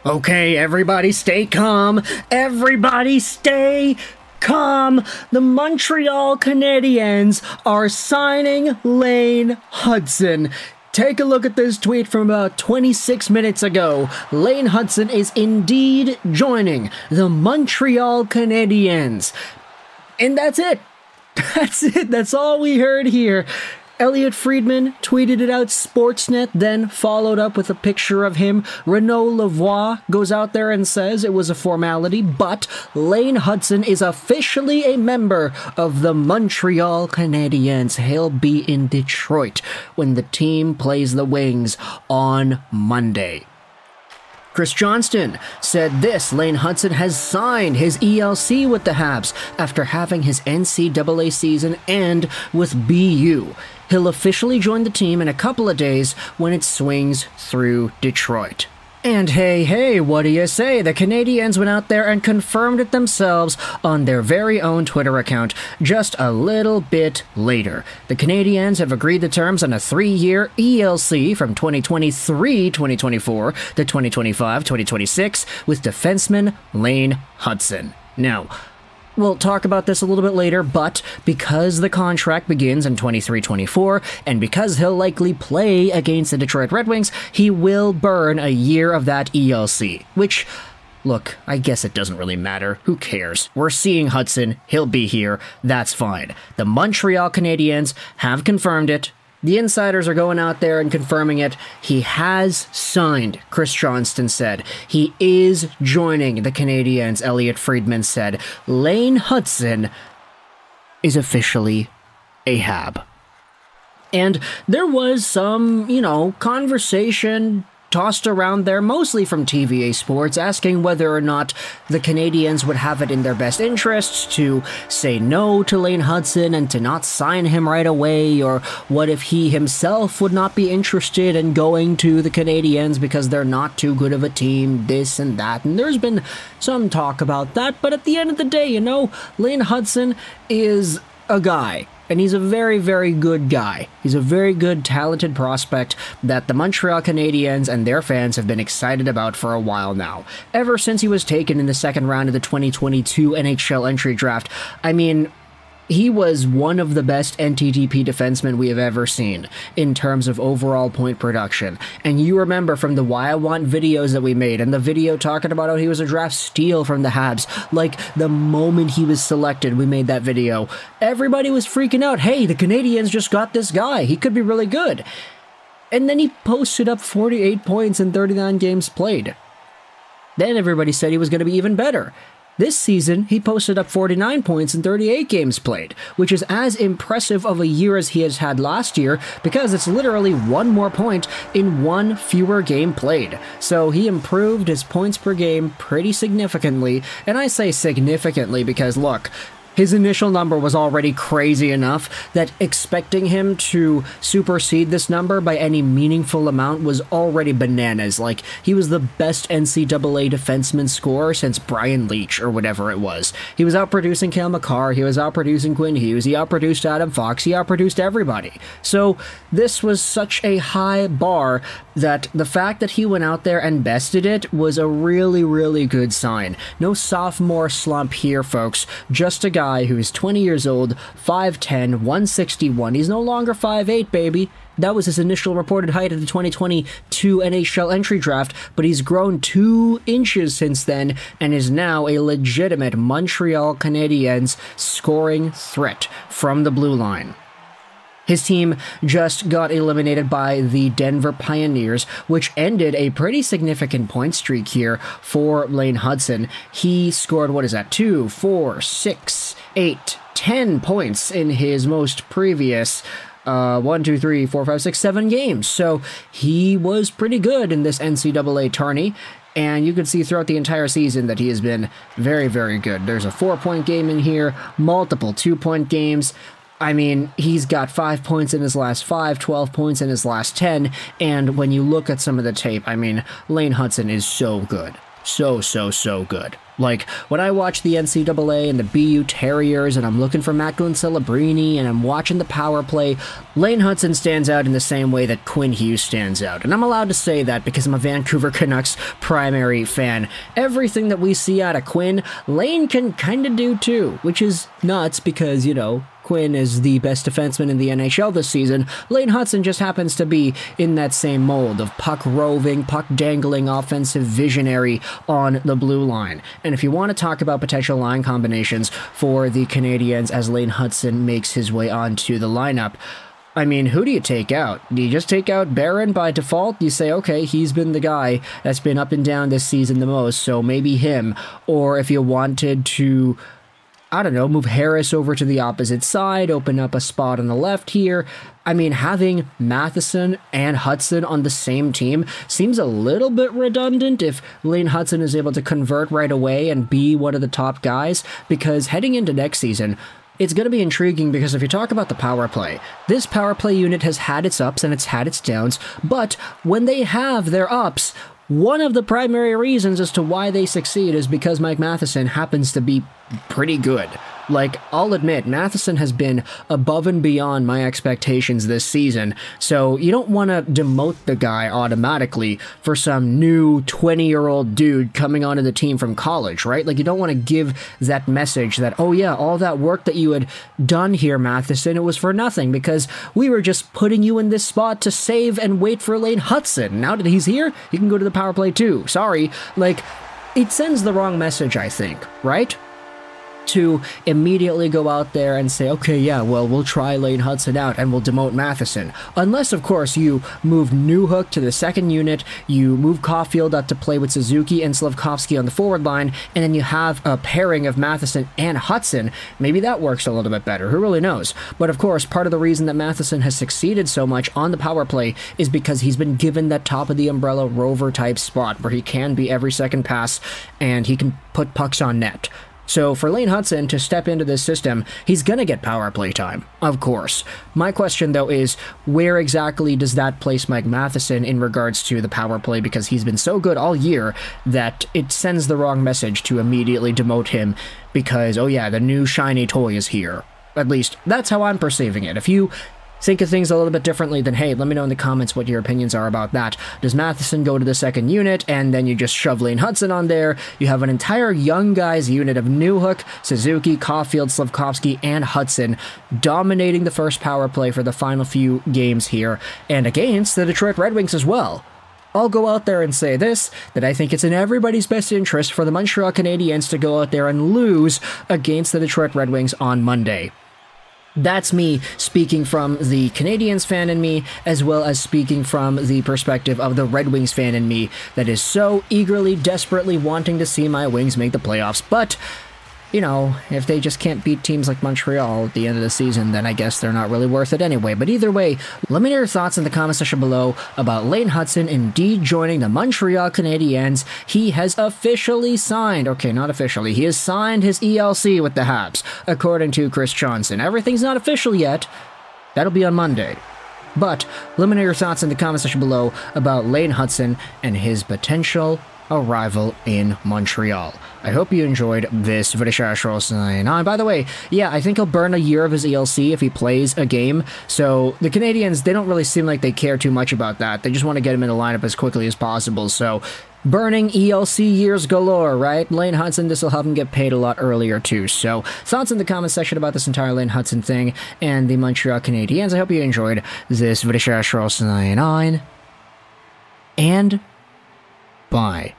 Okay, everybody stay calm. Everybody stay calm. The Montreal Canadiens are signing Lane Hutson. Take a look at this tweet from about 26 minutes ago. Lane Hutson is indeed joining the Montreal Canadiens. And that's it. That's it. That's all we heard here. Elliot Friedman tweeted it out, Sportsnet then followed up with a picture of him. Renaud Lavoie goes out there and says it was a formality, but Lane Hutson is officially a member of the Montreal Canadiens. He'll be in Detroit when the team plays the Wings on Monday. Chris Johnston said this: Lane Hutson has signed his ELC with the Habs after having his NCAA season end with BU. He'll officially join the team in a couple of days when it swings through Detroit. And hey, what do you say? The Canadiens went out there and confirmed it themselves on their very own Twitter account just a little bit later. The Canadiens have agreed to terms on a 3-year ELC from 2023-2024 to 2025-2026 with defenseman Lane Hutson. Now, we'll talk about this a little bit later, but because the contract begins in 23-24, and because he'll likely play against the Detroit Red Wings, he will burn a year of that ELC, which, look, I guess it doesn't really matter. Who cares? We're seeing Hutson. He'll be here. That's fine. The Montreal Canadiens have confirmed it. The insiders are going out there and confirming it. He has signed, Chris Johnston said. He is joining the Canadiens, Elliot Friedman said. Lane Hutson is officially a Hab. And there was some, conversation tossed around there, mostly from TVA Sports, asking whether or not the Canadiens would have it in their best interests to say no to Lane Hutson and to not sign him right away, or what if he himself would not be interested in going to the Canadiens because they're not too good of a team, this and that. And there's been some talk about that, but at the end of the day, Lane Hutson is a guy. And he's a very, very good guy. He's a very good, talented prospect that the Montreal Canadiens and their fans have been excited about for a while now. Ever since he was taken in the second round of the 2022 NHL Entry Draft. I mean, he was one of the best NTDP defensemen we have ever seen in terms of overall point production. And you remember from the Why I Want videos that we made, and the video talking about how he was a draft steal from the Habs, like the moment he was selected, we made that video. Everybody was freaking out. Hey, the Canadiens just got this guy. He could be really good. And then he posted up 48 points in 39 games played. Then everybody said he was going to be even better. This season, he posted up 49 points in 38 games played, which is as impressive of a year as he has had last year, because it's literally one more point in one fewer game played. So he improved his points per game pretty significantly, and I say significantly because, look, his initial number was already crazy enough that expecting him to supersede this number by any meaningful amount was already bananas. Like, he was the best NCAA defenseman scorer since Brian Leach or whatever it was. He was outproducing Cale Makar, he was outproducing Quinn Hughes, he outproduced Adam Fox, he outproduced everybody. So this was such a high bar that the fact that he went out there and bested it was a really, really good sign. No sophomore slump here, folks. Just a guy who's 20 years old, 5'10", 161. He's no longer 5'8", baby. That was his initial reported height at the 2022 NHL Entry Draft, but he's grown 2 inches since then and is now a legitimate Montreal Canadiens scoring threat from the blue line. His team just got eliminated by the Denver Pioneers, which ended a pretty significant point streak here for Lane Hutson. He scored, 2, 4, 6, 8, 10 points in his most previous 7 games. So he was pretty good in this NCAA tourney. And you could see throughout the entire season that he has been very, very good. There's a 4-point game in here, multiple 2-point games. I mean, he's got 5 points in his last 5, 12 points in his last 10, and when you look at some of the tape, I mean, Lane Hutson is so good. so good. Like, when I watch the NCAA and the BU Terriers and I'm looking for Macklin Celebrini and I'm watching the power play, Lane Hutson stands out in the same way that Quinn Hughes stands out. And I'm allowed to say that because I'm a Vancouver Canucks primary fan. Everything that we see out of Quinn, Lane can kind of do too, which is nuts because, Quinn is the best defenseman in the NHL this season. Lane Hutson just happens to be in that same mold of puck-roving, puck-dangling offensive visionary on the blue line. And if you want to talk about potential line combinations for the Canadiens as Lane Hutson makes his way onto the lineup, I mean, who do you take out? Do you just take out Barron by default? You say, okay, he's been the guy that's been up and down this season the most, so maybe him. Or if you wanted to, I don't know, move Harris over to the opposite side, open up a spot on the left here. I mean, having Matheson and Hutson on the same team seems a little bit redundant if Lane Hutson is able to convert right away and be one of the top guys, because heading into next season, it's going to be intriguing because if you talk about the power play, this power play unit has had its ups and it's had its downs, but when they have their ups, one of the primary reasons as to why they succeed is because Mike Matheson happens to be pretty good. Like, I'll admit, Matheson has been above and beyond my expectations this season, so you don't want to demote the guy automatically for some new 20-year-old dude coming onto the team from college, right? Like, you don't want to give that message that, oh yeah, all that work that you had done here, Matheson, it was for nothing, because we were just putting you in this spot to save and wait for Lane Hutson. Now that he's here, you can go to the power play too. Sorry. Like, it sends the wrong message, I think, right? To immediately go out there and say, okay, yeah, well, we'll try Lane Hutson out and we'll demote Matheson. Unless, of course, you move Newhook to the second unit, you move Caulfield up to play with Suzuki and Slavkovsky on the forward line, and then you have a pairing of Matheson and Hutson. Maybe that works a little bit better. Who really knows? But, of course, part of the reason that Matheson has succeeded so much on the power play is because he's been given that top-of-the-umbrella rover-type spot where he can be every second pass and he can put pucks on net. So for Lane Hutson to step into this system, he's going to get power play time, of course. My question, though, is where exactly does that place Mike Matheson in regards to the power play? Because he's been so good all year that it sends the wrong message to immediately demote him because, oh yeah, the new shiny toy is here. At least, that's how I'm perceiving it. If you think of things a little bit differently, then hey, let me know in the comments what your opinions are about that. Does Matheson go to the second unit, and then you just shove Lane Hutson on there? You have an entire young guys unit of Newhook, Suzuki, Caulfield, Slavkovsky, and Hutson dominating the first power play for the final few games here, and against the Detroit Red Wings as well. I'll go out there and say this, that I think it's in everybody's best interest for the Montreal Canadiens to go out there and lose against the Detroit Red Wings on Monday. That's me speaking from the Canadiens fan in me, as well as speaking from the perspective of the Red Wings fan in me that is so eagerly, desperately wanting to see my Wings make the playoffs. But, you know, if they just can't beat teams like Montreal at the end of the season, then I guess they're not really worth it anyway. But either way, let me know your thoughts in the comment section below about Lane Hutson indeed joining the Montreal Canadiens. He has officially signed, okay, not officially, he has signed his ELC with the Habs, according to Chris Johnson. Everything's not official yet. That'll be on Monday. But let me know your thoughts in the comment section below about Lane Hutson and his potential arrival in Montreal. I hope you enjoyed this video. And by the way, yeah, I think he'll burn a year of his ELC if he plays a game. So the Canadiens, they don't really seem like they care too much about that. They just want to get him in the lineup as quickly as possible. So burning ELC years galore, right? Lane Hutson, this will help him get paid a lot earlier too. So thoughts in the comment section about this entire Lane Hutson thing and the Montreal Canadiens. I hope you enjoyed this video. And bye.